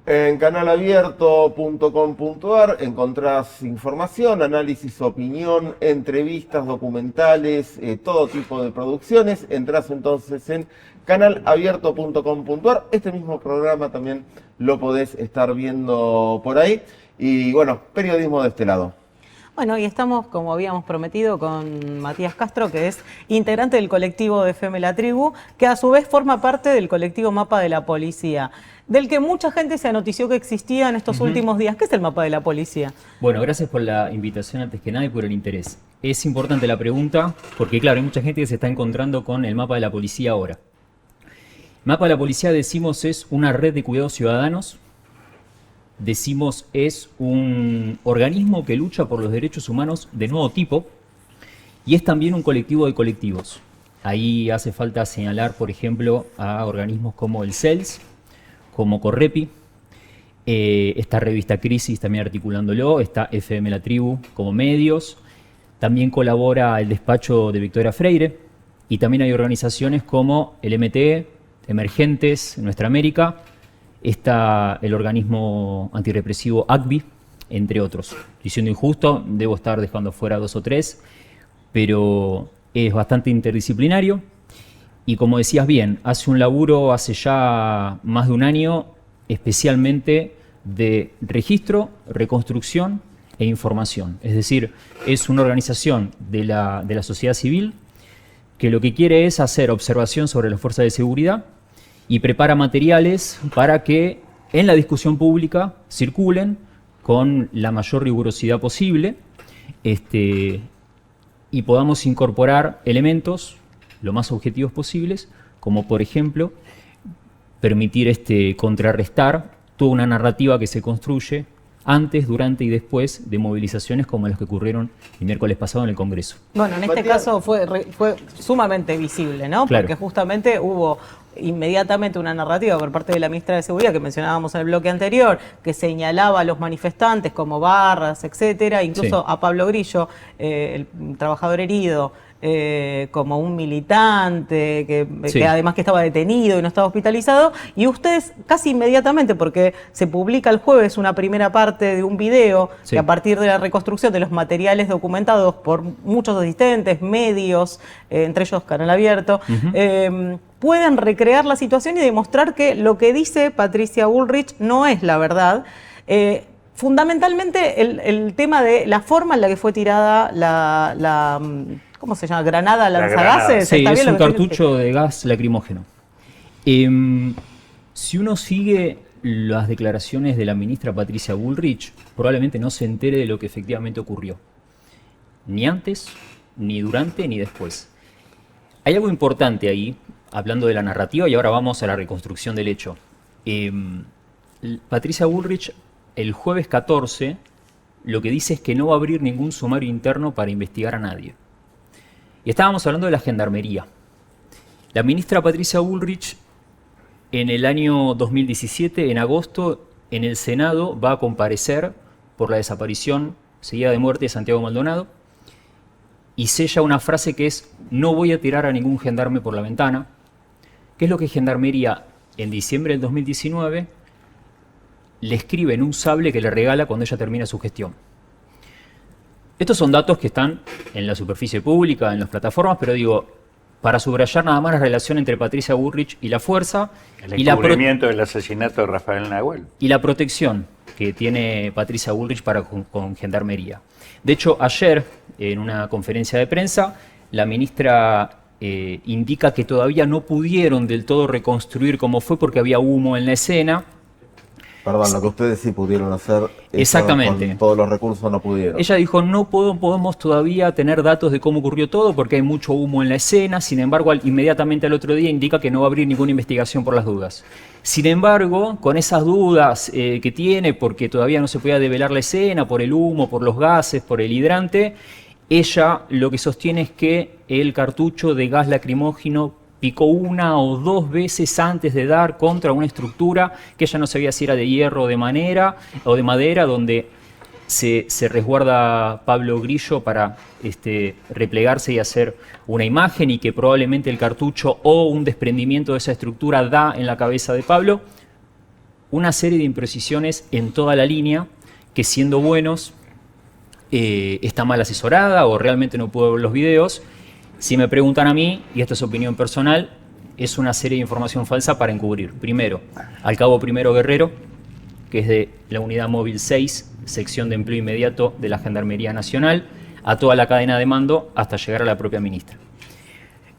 En canalabierto.com.ar encontrás información, análisis, opinión, entrevistas, documentales, todo tipo de producciones. Entrás entonces en canalabierto.com.ar. Este mismo programa también lo podés estar viendo por ahí. Y bueno, periodismo de este lado. Bueno, y estamos, como habíamos prometido, con Matías Castro, que es integrante del colectivo de FM La Tribu, que a su vez forma parte del colectivo Mapa de la Policía, del que mucha gente se notició que existía en estos últimos días. ¿Qué es el Mapa de la Policía? Bueno, gracias por la invitación antes que nada y por el interés. Es importante la pregunta porque, claro, hay mucha gente que se está encontrando con el Mapa de la Policía ahora. Mapa de la Policía, decimos, es una red de cuidados ciudadanos. Decimos, es un organismo que lucha por los derechos humanos de nuevo tipo y es también un colectivo de colectivos. Ahí hace falta señalar, por ejemplo, a organismos como el CELS, como Correpi, esta revista Crisis también articulándolo, está FM La Tribu como medios, también colabora el despacho de Victoria Freire y también hay organizaciones como el MTE, Emergentes, Nuestra América, está el organismo antirrepresivo ACBI, entre otros. Diciendo injusto, debo estar dejando fuera 2 o 3, pero es bastante interdisciplinario. Y como decías bien, hace un laburo hace ya más de un año, especialmente de registro, reconstrucción e información. Es decir, es una organización de la sociedad civil que lo que quiere es hacer observación sobre las fuerzas de seguridad y prepara materiales para que en la discusión pública circulen con la mayor rigurosidad posible y podamos incorporar elementos lo más objetivos posibles, como por ejemplo permitir contrarrestar toda una narrativa que se construye antes, durante y después de movilizaciones como las que ocurrieron el miércoles pasado en el Congreso. Bueno, en este caso fue sumamente visible, ¿no? Claro. Porque justamente hubo inmediatamente una narrativa por parte de la ministra de Seguridad que mencionábamos en el bloque anterior, que señalaba a los manifestantes como Barras, etcétera, incluso sí, a Pablo Grillo, el trabajador herido, como un militante sí, que además que estaba detenido y no estaba hospitalizado, y ustedes casi inmediatamente, porque se publica el jueves una primera parte de un video sí, que a partir de la reconstrucción de los materiales documentados por muchos asistentes, medios, entre ellos Canal Abierto, pueden recrear la situación y demostrar que lo que dice Patricia Bullrich no es la verdad. Fundamentalmente el tema de la forma en la que fue tirada la ¿cómo se llama? ¿Granada lanzagases? Sí, ¿Está bien es lo un que estoy cartucho de gas lacrimógeno. Si uno sigue las declaraciones de la ministra Patricia Bullrich, probablemente no se entere de lo que efectivamente ocurrió. Ni antes, ni durante, ni después. Hay algo importante ahí, hablando de la narrativa, y ahora vamos a la reconstrucción del hecho. Patricia Bullrich, el jueves 14, lo que dice es que no va a abrir ningún sumario interno para investigar a nadie. Y estábamos hablando de la gendarmería. La ministra Patricia Bullrich, en el año 2017, en agosto, en el Senado, va a comparecer por la desaparición seguida de muerte de Santiago Maldonado y sella una frase que es: no voy a tirar a ningún gendarme por la ventana, que es lo que Gendarmería en diciembre del 2019 le escribe en un sable que le regala cuando ella termina su gestión. Estos son datos que están en la superficie pública, en las plataformas, pero digo, para subrayar nada más la relación entre Patricia Bullrich y la fuerza. El encubrimiento del asesinato de Rafael Nahuel. Y la protección que tiene Patricia Bullrich para con Gendarmería. De hecho, ayer, en una conferencia de prensa, la ministra indica que todavía no pudieron del todo reconstruir cómo fue porque había humo en la escena. Perdón, lo que ustedes sí pudieron hacer, exactamente, con todos los recursos no pudieron. Ella dijo, no podemos todavía tener datos de cómo ocurrió todo porque hay mucho humo en la escena. Sin embargo, inmediatamente al otro día indica que no va a abrir ninguna investigación por las dudas. Sin embargo, con esas dudas que tiene, porque todavía no se podía develar la escena por el humo, por los gases, por el hidrante, ella lo que sostiene es que el cartucho de gas lacrimógeno picó 1 o 2 veces antes de dar contra una estructura que ella no sabía si era de hierro o de madera, donde se resguarda Pablo Grillo para replegarse y hacer una imagen, y que probablemente el cartucho o un desprendimiento de esa estructura da en la cabeza de Pablo. una serie de imprecisiones en toda la línea que, siendo buenos, está mal asesorada o realmente no puedo ver los videos. Si me preguntan a mí, y esta es opinión personal, es una serie de información falsa para encubrir. Primero, al cabo Primero Guerrero, que es de la Unidad Móvil 6, sección de empleo inmediato de la Gendarmería Nacional, a toda la cadena de mando hasta llegar a la propia ministra.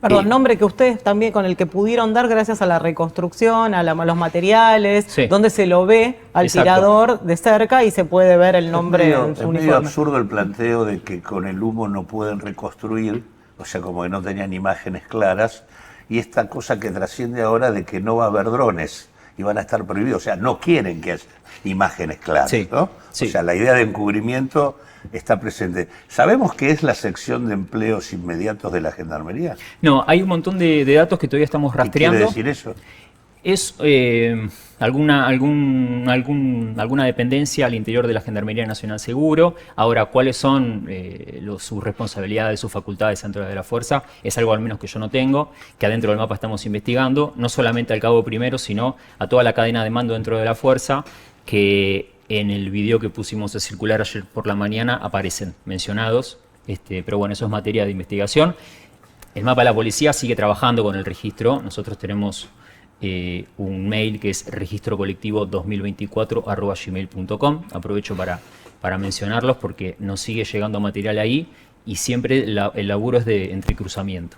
Perdón, nombre que ustedes también con el que pudieron dar gracias a la reconstrucción, a los materiales, Sí. donde se lo ve al Exacto. tirador de cerca y se puede ver el nombre en su Es medio uniforme. absurdo el planteo de que con el humo no pueden reconstruir, o sea, como que no tenían imágenes claras, y esta cosa que trasciende ahora de que no va a haber drones y van a estar prohibidos, o sea, no quieren que haya imágenes claras, Sí, ¿no? sí. O sea, la idea de encubrimiento está presente. ¿Sabemos qué es la sección de empleos inmediatos de la Gendarmería? No, hay un montón de datos que todavía estamos ¿Qué rastreando. quiere decir eso? Es alguna dependencia al interior de la Gendarmería Nacional Seguro. Ahora, cuáles son sus responsabilidades, sus facultades dentro de la fuerza, es algo al menos que yo no tengo, que adentro del mapa estamos investigando, no solamente al cabo primero, sino a toda la cadena de mando dentro de la fuerza, que en el video que pusimos a circular ayer por la mañana aparecen mencionados, pero bueno, eso es materia de investigación. El mapa de la policía sigue trabajando con el registro. Nosotros tenemos un mail que es registrocolectivo2024@gmail.com. Aprovecho para mencionarlos porque nos sigue llegando material ahí y siempre el laburo es de entrecruzamiento.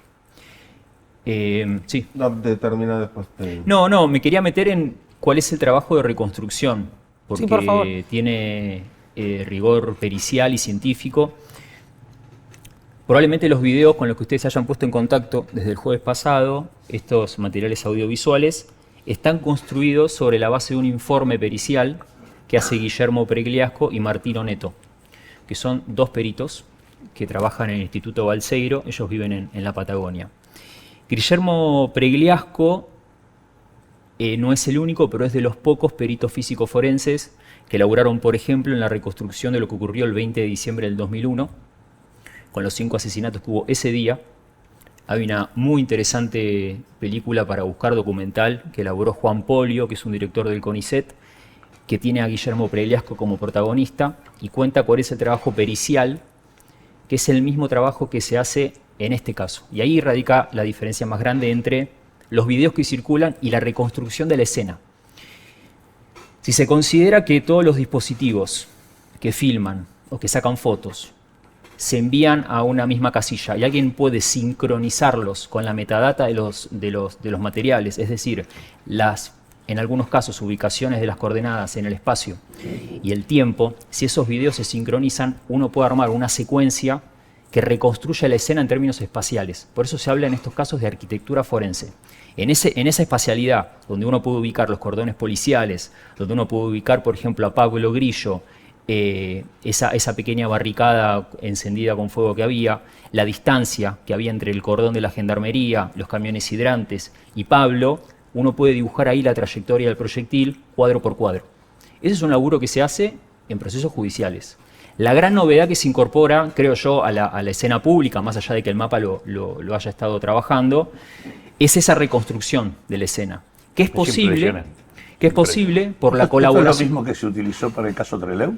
Sí. No, termina después. No, me quería meter en cuál es el trabajo de reconstrucción, porque Sí, por favor. tiene rigor pericial y científico. Probablemente los videos con los que ustedes se hayan puesto en contacto desde el jueves pasado, estos materiales audiovisuales, están construidos sobre la base de un informe pericial que hace Guillermo Pregliasco y Martino Neto, que son dos peritos que trabajan en el Instituto Balseiro. Ellos viven en la Patagonia. Guillermo Pregliasco no es el único, pero es de los pocos peritos físicos forenses que laburaron, por ejemplo, en la reconstrucción de lo que ocurrió el 20 de diciembre del 2001, con los 5 asesinatos que hubo ese día. Hay una muy interesante película para buscar, documental, que elaboró Juan Polio, que es un director del CONICET, que tiene a Guillermo Pregliasco como protagonista y cuenta cuál es el trabajo pericial, que es el mismo trabajo que se hace en este caso. Y ahí radica la diferencia más grande entre los videos que circulan y la reconstrucción de la escena. Si se considera que todos los dispositivos que filman o que sacan fotos se envían a una misma casilla y alguien puede sincronizarlos con la metadata de los materiales, es decir, en algunos casos, ubicaciones de las coordenadas en el espacio y el tiempo, si esos videos se sincronizan, uno puede armar una secuencia que reconstruya la escena en términos espaciales. Por eso se habla en estos casos de arquitectura forense. En esa espacialidad, donde uno puede ubicar los cordones policiales, donde uno puede ubicar, por ejemplo, a Pablo Grillo, esa pequeña barricada encendida con fuego que había, la distancia que había entre el cordón de la gendarmería, los camiones hidrantes y Pablo, uno puede dibujar ahí la trayectoria del proyectil cuadro por cuadro. Ese es un laburo que se hace en procesos judiciales. La gran novedad que se incorpora, creo yo, a la escena pública, más allá de que el mapa lo haya estado trabajando, es esa reconstrucción de la escena, que es posible por la ¿Esto colaboración. ¿Es lo mismo que se utilizó para el caso Trelew?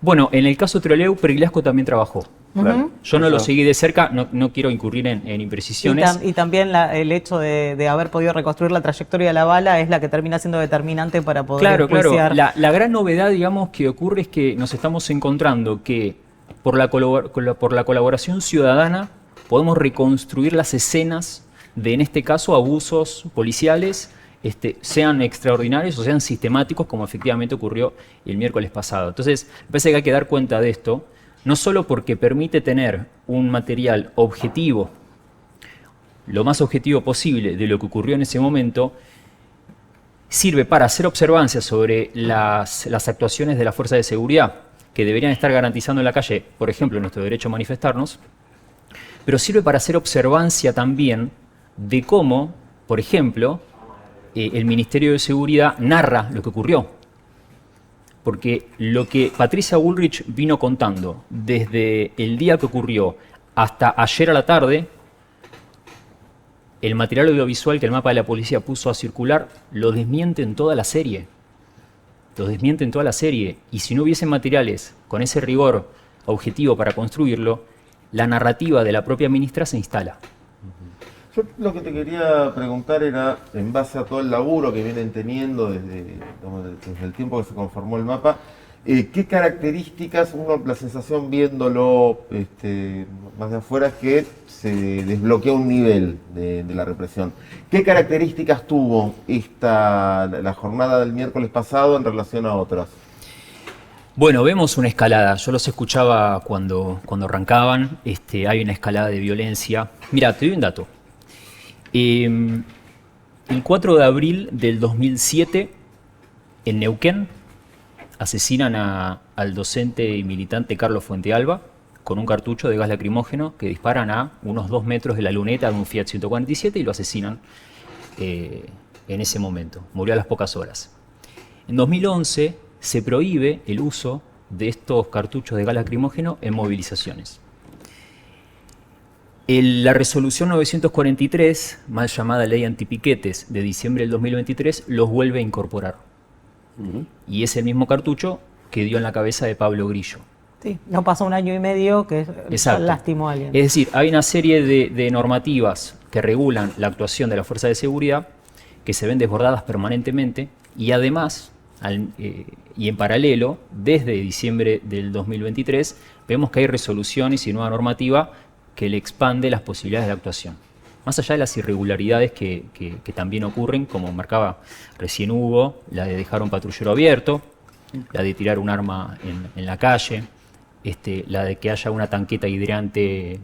Bueno, en el caso Trelew, Pregliasco también trabajó. Claro. Yo no lo Eso. seguí de cerca, no quiero incurrir en imprecisiones. Y también el hecho de haber podido reconstruir la trayectoria de la bala es la que termina siendo determinante para poder Claro. enjuiciar. La gran novedad, digamos, que ocurre es que nos estamos encontrando que por la colaboración ciudadana podemos reconstruir las escenas de, en este caso, abusos policiales, sean extraordinarios o sean sistemáticos, como efectivamente ocurrió el miércoles pasado. Entonces, me parece que hay que dar cuenta de esto, no solo porque permite tener un material objetivo, lo más objetivo posible de lo que ocurrió en ese momento, sirve para hacer observancias sobre las actuaciones de la fuerza de seguridad, que deberían estar garantizando en la calle, por ejemplo, nuestro derecho a manifestarnos, pero sirve para hacer observancia también de cómo, por ejemplo, el Ministerio de Seguridad narra lo que ocurrió. Porque lo que Patricia Bullrich vino contando desde el día que ocurrió hasta ayer a la tarde, el material audiovisual que el mapa de la policía puso a circular lo desmiente en toda la serie. lo desmienten toda la serie, y si no hubiesen materiales con ese rigor objetivo para construirlo, la narrativa de la propia ministra se instala. Yo lo que te quería preguntar era, en base a todo el laburo que vienen teniendo desde el tiempo que se conformó el mapa, ¿qué características, la sensación viéndolo más de afuera es que se desbloquea un nivel de la represión? ¿Qué características tuvo la jornada del miércoles pasado en relación a otras? Bueno, vemos una escalada. Yo los escuchaba cuando arrancaban. Hay una escalada de violencia. Mira, te doy un dato. El 4 de abril del 2007, en Neuquén, asesinan al docente y militante Carlos Fuentealba con un cartucho de gas lacrimógeno que disparan a unos 2 metros de la luneta de un Fiat 147 y lo asesinan en ese momento. Murió a las pocas horas. En 2011 se prohíbe el uso de estos cartuchos de gas lacrimógeno en movilizaciones. La resolución 943, mal llamada ley antipiquetes de diciembre del 2023, los vuelve a incorporar. Y es el mismo cartucho que dio en la cabeza de Pablo Grillo. Sí, no pasó 1 año y medio que lastimó a alguien. Es decir, hay una serie de normativas que regulan la actuación de las fuerzas de seguridad que se ven desbordadas permanentemente, y además, y en paralelo, desde diciembre del 2023, vemos que hay resoluciones y nueva normativa que le expande las posibilidades de actuación. Más allá de las irregularidades que también ocurren, como marcaba recién Hugo, la de dejar un patrullero abierto, la de tirar un arma en la calle, la de que haya una tanqueta hidrante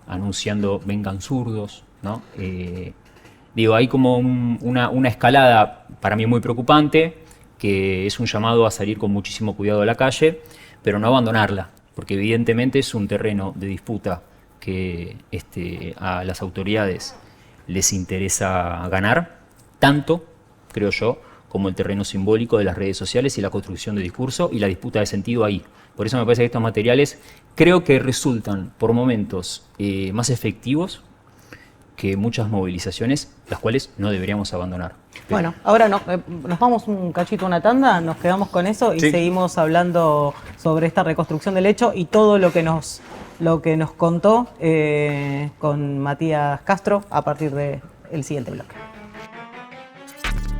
anunciando vengan zurdos, ¿no? Hay como una escalada para mí muy preocupante, que es un llamado a salir con muchísimo cuidado a la calle, pero no abandonarla, porque evidentemente es un terreno de disputa que a las autoridades les interesa ganar, tanto, creo yo, como el terreno simbólico de las redes sociales y la construcción de discurso y la disputa de sentido ahí. Por eso me parece que estos materiales creo que resultan por momentos más efectivos que muchas movilizaciones, las cuales no deberíamos abandonar. Bueno, ahora nos vamos un cachito a una tanda, nos quedamos con eso y seguimos hablando sobre esta reconstrucción del hecho y todo lo que nos contó con Matías Castro a partir del siguiente bloque.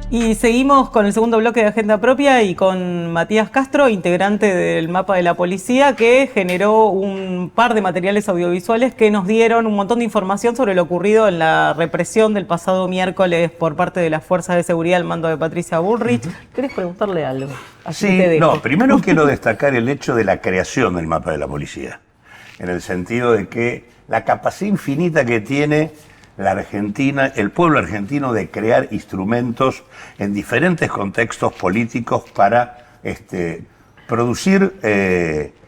Y seguimos con el segundo bloque de Agenda Propia y con Matías Castro, integrante del Mapa de la Policía, que generó un par de materiales audiovisuales que nos dieron un montón de información sobre lo ocurrido en la represión del pasado miércoles por parte de las Fuerzas de Seguridad al mando de Patricia Bullrich. ¿Querés preguntarle algo? Sí, no, primero quiero destacar el hecho de la creación del Mapa de la Policía, en el sentido de que la capacidad infinita que tiene la Argentina, el pueblo argentino, de crear instrumentos en diferentes contextos políticos para producir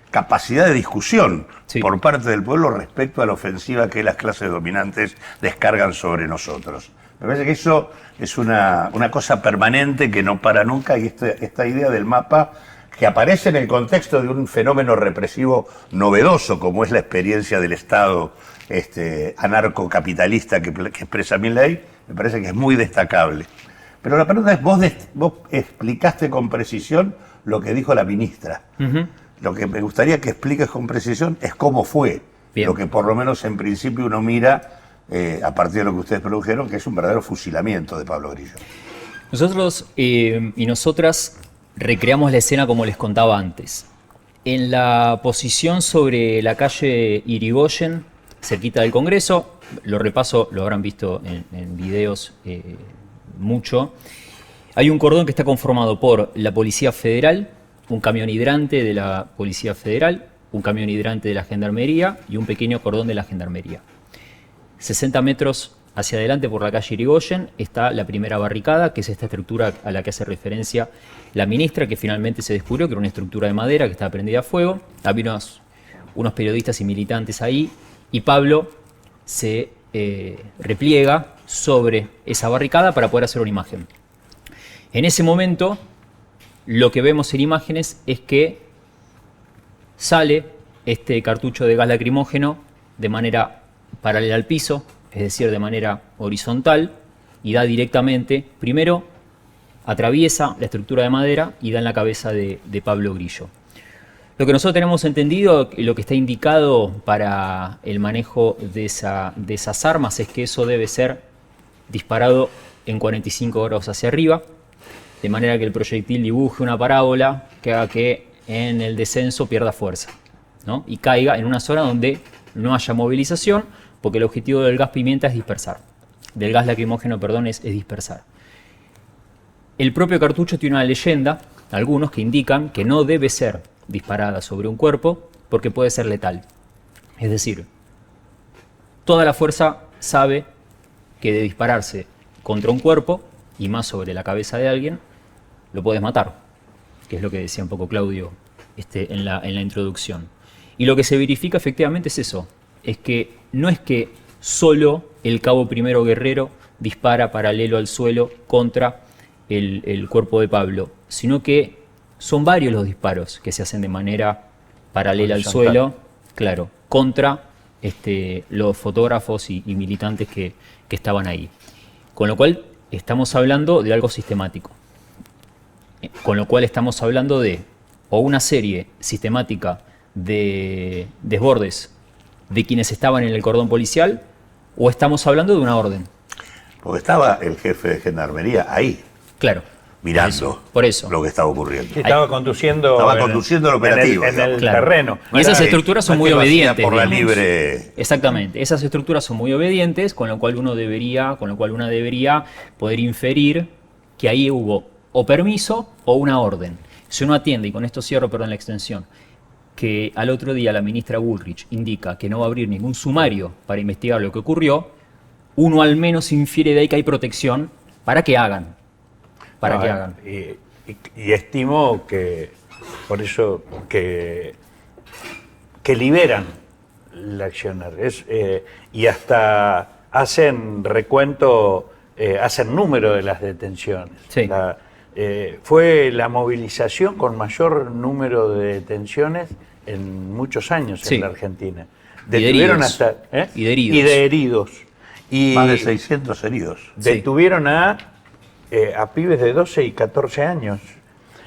capacidad de discusión por parte del pueblo respecto a la ofensiva que las clases dominantes descargan sobre nosotros. Me parece que eso es una cosa permanente que no para nunca, y esta idea del mapa, que aparece en el contexto de un fenómeno represivo novedoso como es la experiencia del Estado anarcocapitalista que expresa Milei, me parece que es muy destacable. Pero la pregunta es, vos explicaste con precisión lo que dijo la ministra. Lo que me gustaría que expliques con precisión es cómo fue. Bien. Lo que por lo menos en principio uno mira a partir de lo que ustedes produjeron, que es un verdadero fusilamiento de Pablo Grillo. Nosotros y nosotras recreamos la escena como les contaba antes. En la posición sobre la calle Irigoyen, cerquita del Congreso, lo repaso, lo habrán visto en videos mucho, hay un cordón que está conformado por la Policía Federal, un camión hidrante de la Policía Federal, un camión hidrante de la Gendarmería y un pequeño cordón de la Gendarmería. 60 metros hacia adelante por la calle Irigoyen está la primera barricada, que es esta estructura a la que hace referencia la ministra, que finalmente se descubrió que era una estructura de madera que estaba prendida a fuego. Había unos periodistas y militantes ahí, y Pablo se repliega sobre esa barricada para poder hacer una imagen. En ese momento, lo que vemos en imágenes es que sale este cartucho de gas lacrimógeno de manera paralela al piso, es decir, de manera horizontal, y da directamente, primero, atraviesa la estructura de madera y da en la cabeza de Pablo Grillo. Lo que nosotros tenemos entendido, lo que está indicado para el manejo de esas armas es que eso debe ser disparado en 45 grados hacia arriba, de manera que el proyectil dibuje una parábola que haga que en el descenso pierda fuerza, ¿no? Y caiga en una zona donde no haya movilización, porque el objetivo del gas pimienta es dispersar. Del gas lacrimógeno, perdón, es dispersar. El propio cartucho tiene una leyenda, algunos que indican que no debe ser disparada sobre un cuerpo porque puede ser letal. Es decir, toda la fuerza sabe que de dispararse contra un cuerpo, y más sobre la cabeza de alguien, lo puedes matar, que es lo que decía un poco Claudio en la introducción. Y lo que se verifica efectivamente es eso, es que no es que solo el cabo primero Guerrero dispara paralelo al suelo contra el cuerpo de Pablo, sino que son varios los disparos que se hacen de manera paralela al suelo, claro, contra los fotógrafos y militantes que estaban ahí. Con lo cual estamos hablando de algo sistemático. Con lo cual estamos hablando de o una serie sistemática de desbordes de quienes estaban en el cordón policial, o estamos hablando de una orden. Porque estaba el jefe de gendarmería ahí, Claro. mirando Por eso. lo que estaba ocurriendo. Estaba conduciendo el operativo. en el Claro. terreno. Y esas estructuras son muy obedientes. Por la digamos. libre. Exactamente, esas estructuras son muy obedientes, con lo cual una debería poder inferir que ahí hubo o permiso o una orden. Si uno atiende, y con esto cierro, perdón la extensión, que al otro día la ministra Bullrich indica que no va a abrir ningún sumario para investigar lo que ocurrió, uno al menos infiere de ahí que hay protección para que hagan. Y estimo que, por eso, que liberan la accionar. Y hasta hacen recuento, hacen número de las detenciones. Sí. Fue la movilización con mayor número de detenciones en muchos años Sí. en la Argentina. Y de Detuvieron heridos. hasta... Y de heridos. Y de heridos. Y Más de 600 heridos. detuvieron a pibes de 12 y 14 años.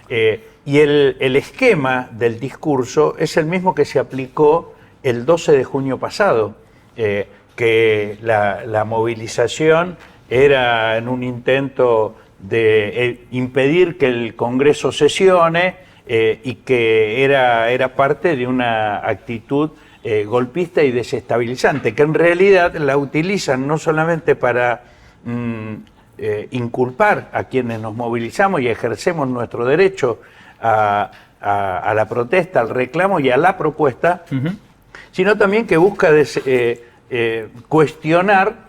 Y el esquema del discurso es el mismo que se aplicó el 12 de junio pasado, que la movilización era en un intento de impedir que el Congreso sesione y que era parte de una actitud golpista y desestabilizante, que en realidad la utilizan no solamente para inculpar a quienes nos movilizamos y ejercemos nuestro derecho a la protesta, al reclamo y a la propuesta, sino también que busca cuestionar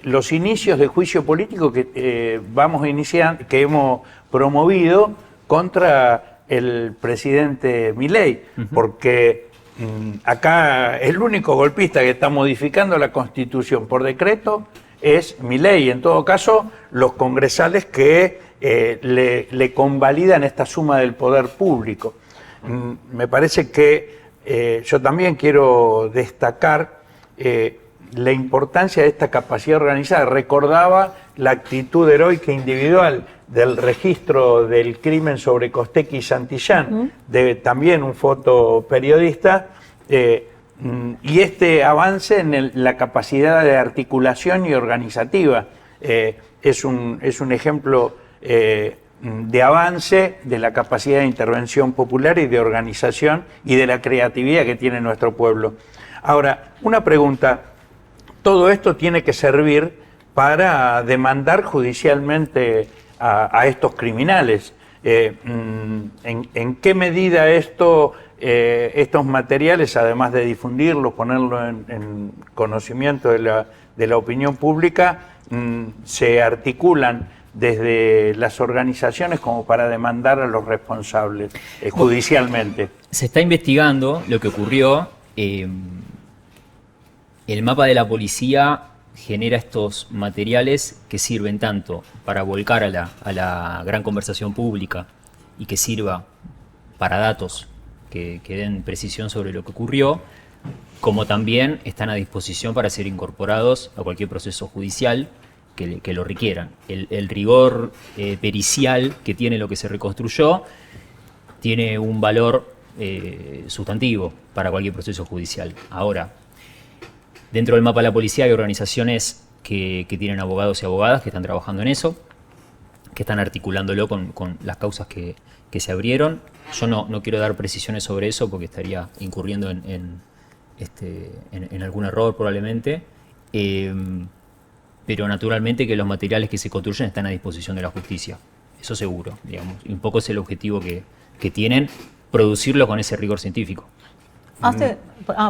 los inicios de juicio político que vamos iniciando, que hemos promovido contra el presidente Milei, porque acá el único golpista que está modificando la Constitución por decreto es Milei, en todo caso los congresales que le convalidan esta suma del poder público. Me parece que yo también quiero destacar la importancia de esta capacidad organizada. Recordaba la actitud heroica individual del registro del crimen sobre Costecchi y Santillán, de también un fotoperiodista, y este avance en la capacidad de articulación y organizativa es un ejemplo de avance de la capacidad de intervención popular y de organización y de la creatividad que tiene nuestro pueblo. Ahora, una pregunta. Todo esto tiene que servir para demandar judicialmente a estos criminales. ¿En qué medida estos materiales, además de difundirlos, ponerlos en conocimiento de la opinión pública, se articulan desde las organizaciones como para demandar a los responsables judicialmente? Se está investigando lo que ocurrió. El mapa de la policía genera estos materiales que sirven tanto para volcar a la gran conversación pública y que sirva para datos que den precisión sobre lo que ocurrió, como también están a disposición para ser incorporados a cualquier proceso judicial que lo requieran. El rigor pericial que tiene lo que se reconstruyó tiene un valor sustantivo para cualquier proceso judicial. Ahora, dentro del mapa de la policía hay organizaciones que tienen abogados y abogadas que están trabajando en eso, que están articulándolo con las causas que se abrieron. Yo no quiero dar precisiones sobre eso porque estaría incurriendo en algún error probablemente, pero naturalmente que los materiales que se construyen están a disposición de la justicia, eso seguro, digamos, y un poco es el objetivo que tienen, producirlo con ese rigor científico.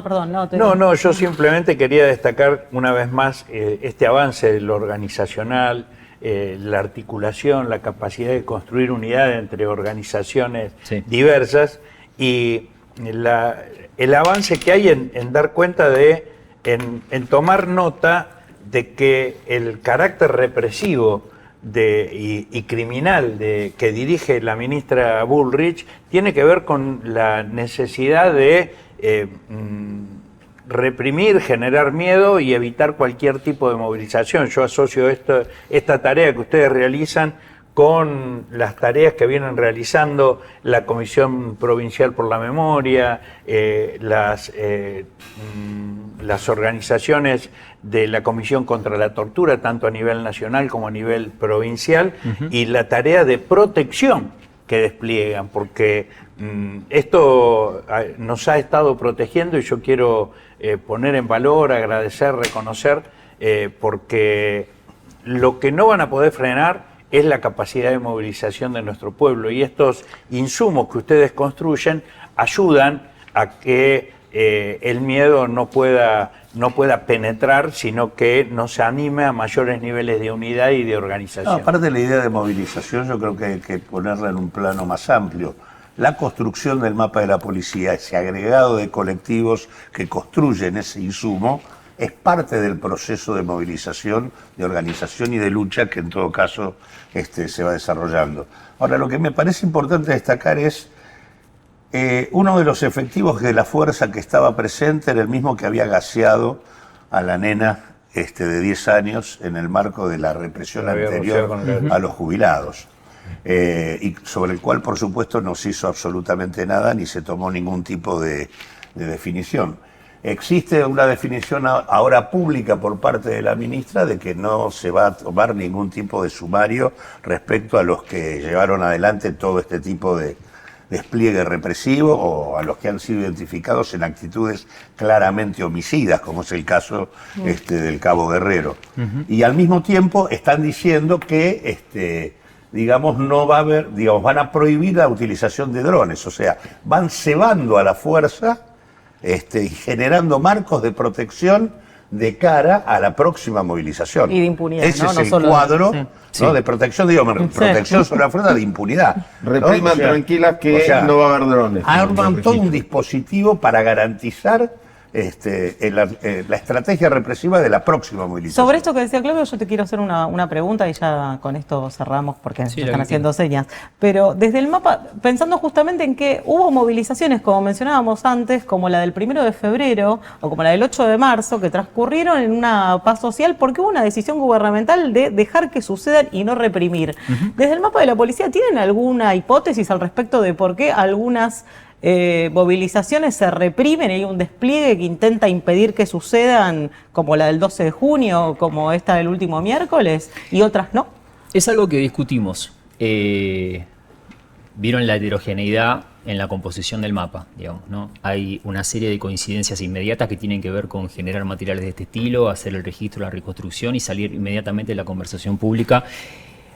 Perdón, No, yo simplemente quería destacar una vez más este avance de lo organizacional, la articulación, la capacidad de construir unidades entre organizaciones diversas y el avance que hay en dar cuenta en tomar nota de que el carácter represivo y criminal que dirige la ministra Bullrich tiene que ver con la necesidad de reprimir, generar miedo y evitar cualquier tipo de movilización. Yo asocio esta tarea que ustedes realizan con las tareas que vienen realizando la Comisión Provincial por la Memoria, las organizaciones de la Comisión contra la Tortura, tanto a nivel nacional como a nivel provincial, y la tarea de protección que despliegan, porque esto nos ha estado protegiendo y yo quiero poner en valor, agradecer, reconocer, porque lo que no van a poder frenar es la capacidad de movilización de nuestro pueblo, y estos insumos que ustedes construyen ayudan a que el miedo no pueda penetrar, sino que nos anime a mayores niveles de unidad y de organización. Aparte de la idea de movilización, yo creo que hay que ponerla en un plano más amplio. La construcción del mapa de la policía, ese agregado de colectivos que construyen ese insumo, es parte del proceso de movilización, de organización y de lucha que en todo caso se va desarrollando. Ahora, lo que me parece importante destacar es uno de los efectivos de la fuerza que estaba presente era el mismo que había gaseado a la nena de 10 años en el marco de la represión anterior a los jubilados. Y sobre el cual, por supuesto, no se hizo absolutamente nada ni se tomó ningún tipo de definición. Existe una definición ahora pública por parte de la ministra de que no se va a tomar ningún tipo de sumario respecto a los que llevaron adelante todo este tipo de despliegue represivo o a los que han sido identificados en actitudes claramente homicidas, como es el caso del Cabo Guerrero. Y al mismo tiempo están diciendo que no va a haber, van a prohibir la utilización de drones, o sea, van cebando a la fuerza y generando marcos de protección de cara a la próxima movilización. Y de impunidad. Ese es el cuadro de protección, protección sobre la fuerza de impunidad. Repriman tranquilas que no va a haber drones. Arman todo un dispositivo para garantizar la estrategia represiva de la próxima movilización. Sobre esto que decía Claudio, yo te quiero hacer una pregunta y ya con esto cerramos porque se están haciendo señas. Pero desde el mapa, pensando justamente en que hubo movilizaciones, como mencionábamos antes, como la del 1 de febrero o como la del 8 de marzo, que transcurrieron en una paz social porque hubo una decisión gubernamental de dejar que sucedan y no reprimir. Desde el mapa de la policía, ¿tienen alguna hipótesis al respecto de por qué algunas movilizaciones se reprimen y hay un despliegue que intenta impedir que sucedan, como la del 12 de junio, como esta del último miércoles, y otras no? Es algo que discutimos. Vieron la heterogeneidad en la composición del mapa, digamos, ¿no? Hay una serie de coincidencias inmediatas que tienen que ver con generar materiales de este estilo, hacer el registro, la reconstrucción y salir inmediatamente de la conversación pública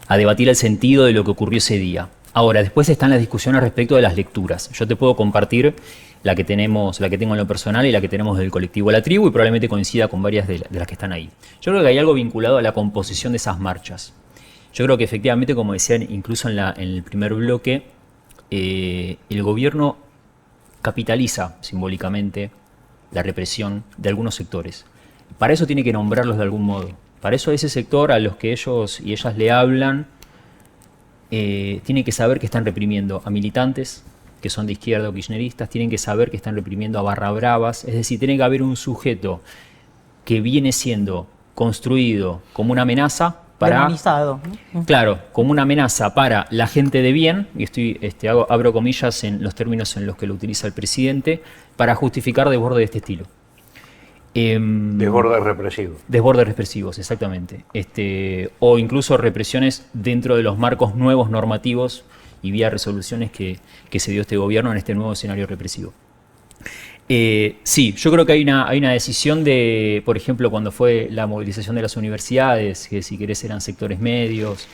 a debatir el sentido de lo que ocurrió ese día. Ahora, después están las discusiones respecto de las lecturas. Yo te puedo compartir la que tengo en lo personal y la que tenemos del colectivo La Tribu, y probablemente coincida con varias de las que están ahí. Yo creo que hay algo vinculado a la composición de esas marchas. Yo creo que efectivamente, como decían incluso en el primer bloque, el gobierno capitaliza simbólicamente la represión de algunos sectores. Para eso tiene que nombrarlos de algún modo. Para eso ese sector a los que ellos y ellas le hablan, tienen que saber que están reprimiendo a militantes que son de izquierda o kirchneristas, tienen que saber que están reprimiendo a barra bravas, es decir, tiene que haber un sujeto que viene siendo construido como una amenaza para... Demonizado, ¿no? Claro, como una amenaza para la gente de bien, y abro comillas en los términos en los que lo utiliza el presidente, para justificar desbordes de este estilo. Desbordes represivos. Desbordes represivos, exactamente. O incluso represiones dentro de los marcos nuevos normativos y vía resoluciones que se dio este gobierno en este nuevo escenario represivo. Sí, yo creo que hay una decisión de, por ejemplo, cuando fue la movilización de las universidades, que si querés eran sectores medios,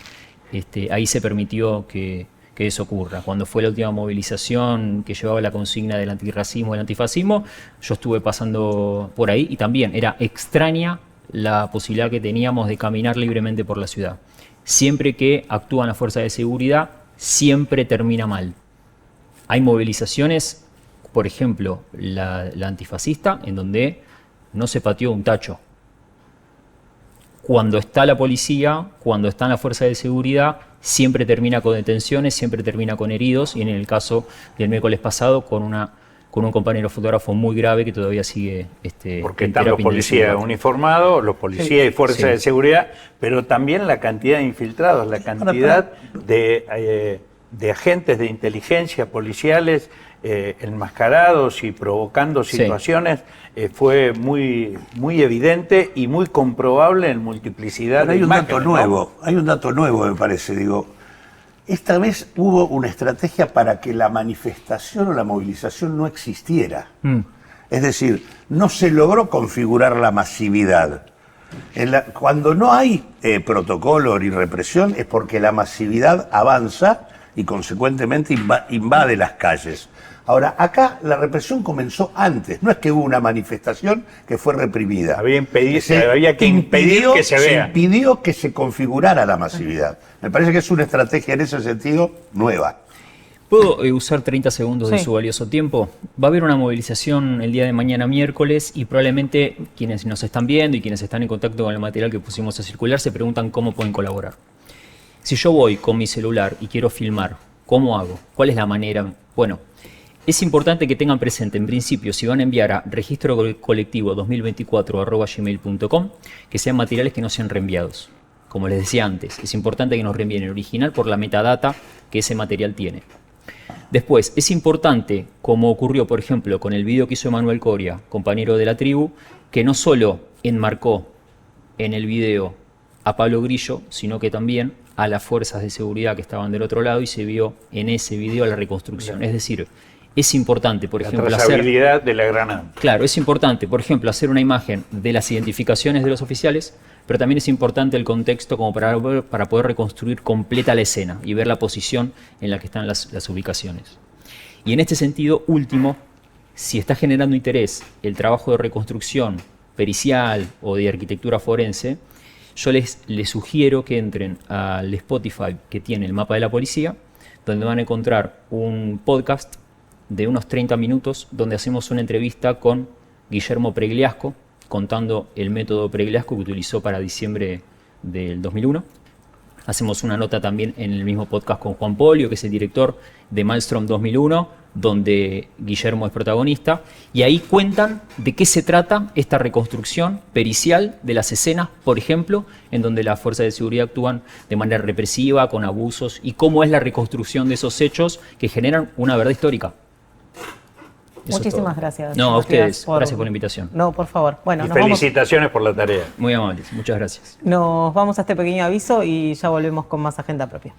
ahí se permitió que eso ocurra. Cuando fue la última movilización que llevaba la consigna del antirracismo y el antifascismo, yo estuve pasando por ahí y también era extraña la posibilidad que teníamos de caminar libremente por la ciudad. Siempre que actúan las fuerzas de seguridad, siempre termina mal. Hay movilizaciones, por ejemplo, la antifascista, en donde no se pateó un tacho. Cuando está la policía, cuando están las fuerzas de seguridad, siempre termina con detenciones, siempre termina con heridos, y en el caso del miércoles pasado, con un compañero fotógrafo muy grave que todavía sigue porque están los policías uniformados, los policías y fuerzas de seguridad, pero también la cantidad de infiltrados, la cantidad de agentes de inteligencia policiales enmascarados y provocando situaciones fue muy, muy evidente y muy comprobable en multiplicidad Pero de imágenes. Hay un dato nuevo, me parece, digo. Esta vez hubo una estrategia para que la manifestación o la movilización no existiera. Es decir, no se logró configurar la masividad. Cuando no hay protocolo ni represión es porque la masividad avanza y consecuentemente invade las calles. Ahora, acá la represión comenzó antes, no es que hubo una manifestación que fue reprimida. Había que impedir que se vea. Se impidió que se configurara la masividad. Me parece que es una estrategia en ese sentido nueva. ¿Puedo usar 30 segundos de su valioso tiempo? Va a haber una movilización el día de mañana miércoles y probablemente quienes nos están viendo y quienes están en contacto con el material que pusimos a circular se preguntan cómo pueden colaborar. Si yo voy con mi celular y quiero filmar, ¿cómo hago? ¿Cuál es la manera? Bueno, es importante que tengan presente, en principio, si van a enviar a registrocolectivo2024@gmail.com, que sean materiales que no sean reenviados. Como les decía antes, es importante que nos reenvíen el original por la metadata que ese material tiene. Después, es importante, como ocurrió, por ejemplo, con el video que hizo Emanuel Coria, compañero de la tribu, que no solo enmarcó en el video a Pablo Grillo, sino que también a las fuerzas de seguridad que estaban del otro lado y se vio en ese video la reconstrucción. Es decir, es importante, por ejemplo, la trazabilidad de la granada. Claro, es importante, por ejemplo, hacer una imagen de las identificaciones de los oficiales, pero también es importante el contexto como para poder reconstruir completa la escena y ver la posición en la que están las ubicaciones. Y en este sentido, último, si está generando interés el trabajo de reconstrucción pericial o de arquitectura forense, yo les sugiero que entren al Spotify que tiene el mapa de la policía, donde van a encontrar un podcast de unos 30 minutos donde hacemos una entrevista con Guillermo Pregliasco, contando el método Pregliasco que utilizó para diciembre del 2001. Hacemos una nota también en el mismo podcast con Juan Polio, que es el director de Maelstrom 2001, donde Guillermo es protagonista, y ahí cuentan de qué se trata esta reconstrucción pericial de las escenas, por ejemplo, en donde las fuerzas de seguridad actúan de manera represiva, con abusos, y cómo es la reconstrucción de esos hechos que generan una verdad histórica. Eso Muchísimas gracias. No, a ustedes. Gracias por la invitación. No, por favor. Bueno, y felicitaciones por la tarea. Muy amables. Muchas gracias. Nos vamos a este pequeño aviso y ya volvemos con más Agenda Propia.